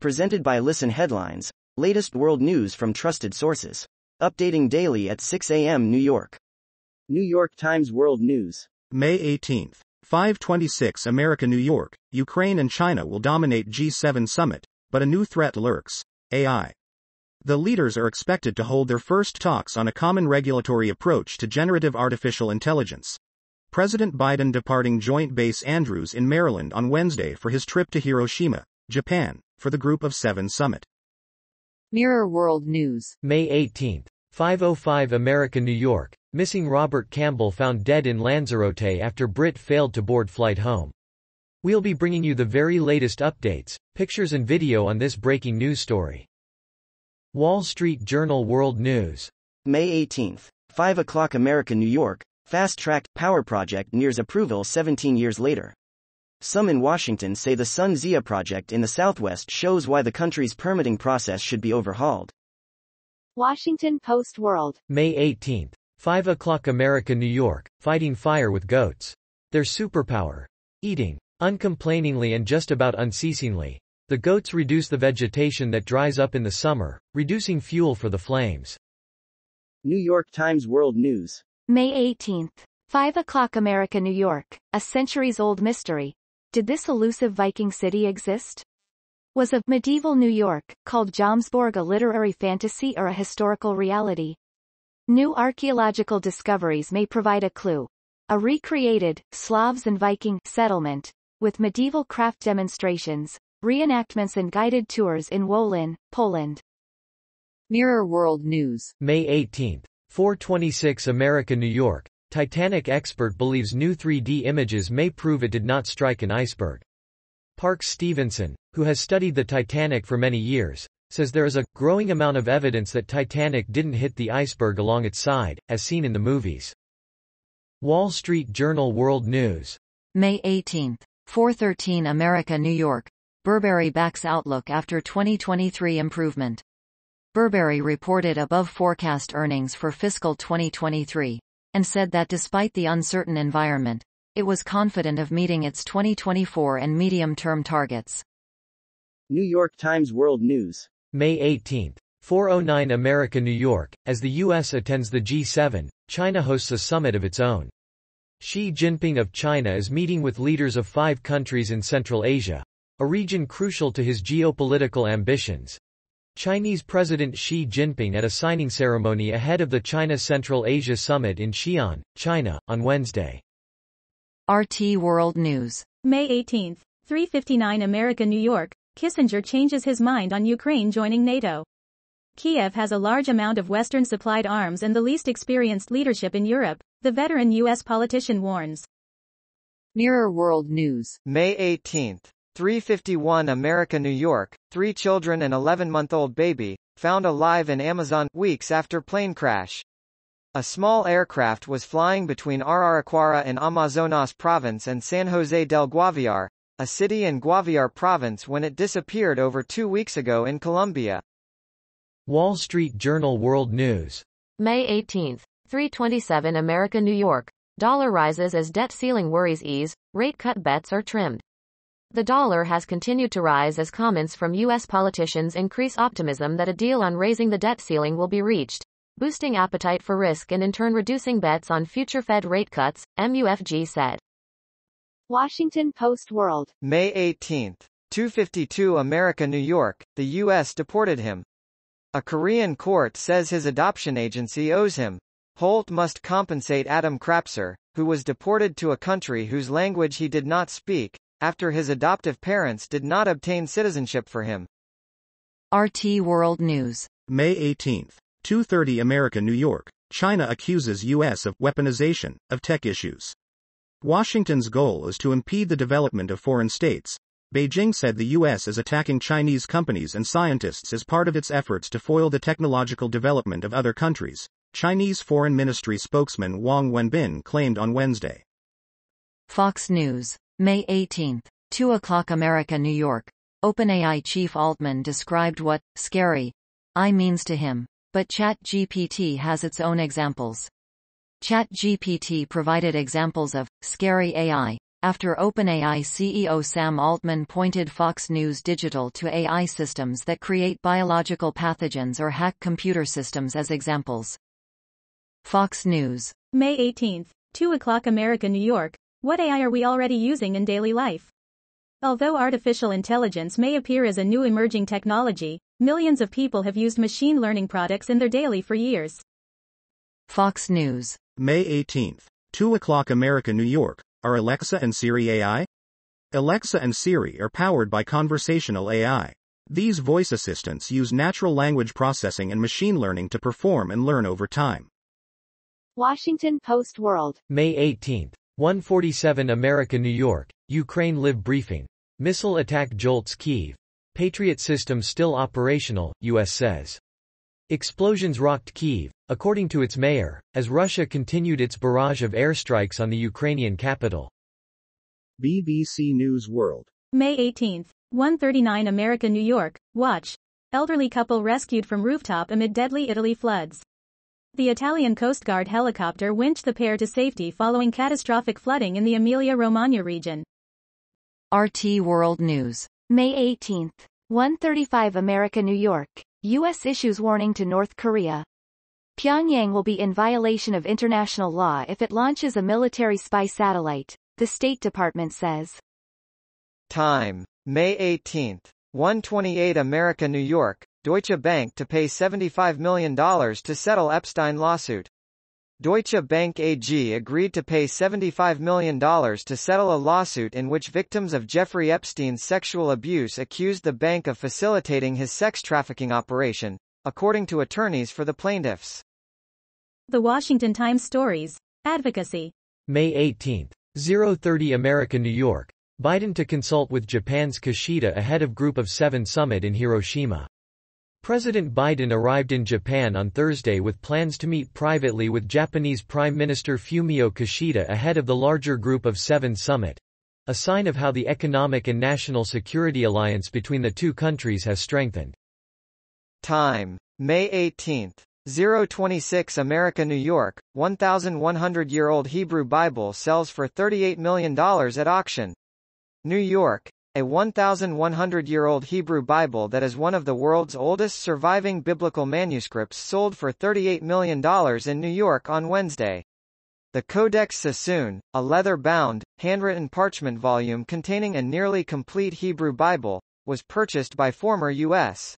Presented by Listen Headlines, latest world news from trusted sources. Updating daily at 6 a.m. New York. New York Times World News. May 18. 5:26 America New York, Ukraine and China will dominate G7 summit, but a new threat lurks: AI. The leaders are expected to hold their first talks on a common regulatory approach to generative artificial intelligence. President Biden departing Joint Base Andrews in Maryland on Wednesday for his trip to Hiroshima, Japan, for the Group of Seven summit. Mirror World News. May 18. 5:05 America New York, missing Robert Campbell found dead in Lanzarote after Brit failed to board flight home. We'll be bringing you the very latest updates, pictures and video on this breaking news story. Wall Street Journal World News. May 18. 5 o'clock America New York, fast-tracked power project nears approval 17 years later. Some in Washington say the Sun Zia project in the Southwest shows why the country's permitting process should be overhauled. Washington Post World. May 18. 5 o'clock America New York, fighting fire with goats. Their superpower. Eating. Uncomplainingly and just about unceasingly. The goats reduce the vegetation that dries up in the summer, reducing fuel for the flames. New York Times World News. May 18. 5 o'clock America New York, a centuries-old mystery. Did this elusive Viking city exist? Was a medieval New York, called Jomsborg, a literary fantasy or a historical reality? New archaeological discoveries may provide a clue. A recreated, Slavs and Viking settlement, with medieval craft demonstrations, reenactments and guided tours in Wolin, Poland. Mirror World News. May 18. 4:26 America New York, Titanic expert believes new 3D images may prove it did not strike an iceberg. Parks Stevenson, who has studied the Titanic for many years, says there is a growing amount of evidence that Titanic didn't hit the iceberg along its side, as seen in the movies. Wall Street Journal World News. May 18. 4:13 America New York, Burberry backs outlook after 2023 improvement. Burberry reported above forecast earnings for fiscal 2023, and said that despite the uncertain environment, it was confident of meeting its 2024 and medium-term targets. New York Times World News. May 18. 4:09 America New York, as the U.S. attends the G7, China hosts a summit of its own. Xi Jinping of China is meeting with leaders of 5 countries in Central Asia, a region crucial to his geopolitical ambitions. Chinese President Xi Jinping at a signing ceremony ahead of the China Central Asia Summit in Xi'an, China, on Wednesday. RT World News. May 18, 3:59 America New York, Kissinger changes his mind on Ukraine joining NATO. Kiev has a large amount of Western-supplied arms and the least experienced leadership in Europe, the veteran U.S. politician warns. Mirror World News. May 18. 3:51 America New York, 3 children and 11-month-old baby, found alive in Amazon, weeks after plane crash. A small aircraft was flying between Araraquara in Amazonas province and San Jose del Guaviare, a city in Guaviare province, when it disappeared over 2 weeks ago in Colombia. Wall Street Journal World News. May 18, 3:27 America New York, dollar rises as debt ceiling worries ease, rate cut bets are trimmed. The dollar has continued to rise as comments from U.S. politicians increase optimism that a deal on raising the debt ceiling will be reached, boosting appetite for risk and in turn reducing bets on future Fed rate cuts, MUFG said. Washington Post World. May 18. 2:52 America New York, the U.S. deported him. A Korean court says his adoption agency owes him. Holt must compensate Adam Krapser, who was deported to a country whose language he did not speak, after his adoptive parents did not obtain citizenship for him. RT World News. May 18. 2:30 America New York, China accuses U.S. of weaponization of tech issues. Washington's goal is to impede the development of foreign states. Beijing said the U.S. is attacking Chinese companies and scientists as part of its efforts to foil the technological development of other countries, Chinese Foreign Ministry spokesman Wang Wenbin claimed on Wednesday. Fox News. May 18. 2 o'clock America New York, OpenAI chief Altman described what scary AI means to him, but ChatGPT has its own examples. ChatGPT provided examples of scary AI after OpenAI CEO Sam Altman pointed Fox News Digital to AI systems that create biological pathogens or hack computer systems as examples. Fox News. May 18, 2 o'clock America, New York. What AI are we already using in daily life? Although artificial intelligence may appear as a new emerging technology, millions of people have used machine learning products in their daily for years. Fox News. May 18, 2 o'clock America, New York. Are Alexa and Siri AI? Alexa and Siri are powered by conversational AI. These voice assistants use natural language processing and machine learning to perform and learn over time. Washington Post World. May 18, 1:47 America, New York. Ukraine Live briefing. Missile attack jolts Kyiv. Patriot system still operational, U.S. says. Explosions rocked Kyiv, according to its mayor, as Russia continued its barrage of airstrikes on the Ukrainian capital. BBC News World. May 18, 1:39 America, New York. Watch. Elderly couple rescued from rooftop amid deadly Italy floods. The Italian Coast Guard helicopter winched the pair to safety following catastrophic flooding in the Emilia-Romagna region. RT World News. May 18, 1:35 America, New York. U.S. issues warning to North Korea. Pyongyang will be in violation of international law if it launches a military spy satellite, the State Department says. Time. May 18, 1:28 America, New York. Deutsche Bank to pay $75 million to settle Epstein lawsuit. Deutsche Bank AG agreed to pay $75 million to settle a lawsuit in which victims of Jeffrey Epstein's sexual abuse accused the bank of facilitating his sex trafficking operation, according to attorneys for the plaintiffs. The Washington Times stories. Advocacy. May 18, 0:30 America, New York. Biden to consult with Japan's Kishida ahead of Group of Seven summit in Hiroshima. President Biden arrived in Japan on Thursday with plans to meet privately with Japanese Prime Minister Fumio Kishida ahead of the larger Group of Seven summit, a sign of how the economic and national security alliance between the two countries has strengthened. Time. May 18, 0:26 America, New York. 1,100-year-old Hebrew Bible sells for $38 million at auction. New York. A 1,100-year-old Hebrew Bible that is one of the world's oldest surviving biblical manuscripts sold for $38 million in New York on Wednesday. The Codex Sassoon, a leather-bound, handwritten parchment volume containing a nearly complete Hebrew Bible, was purchased by former U.S.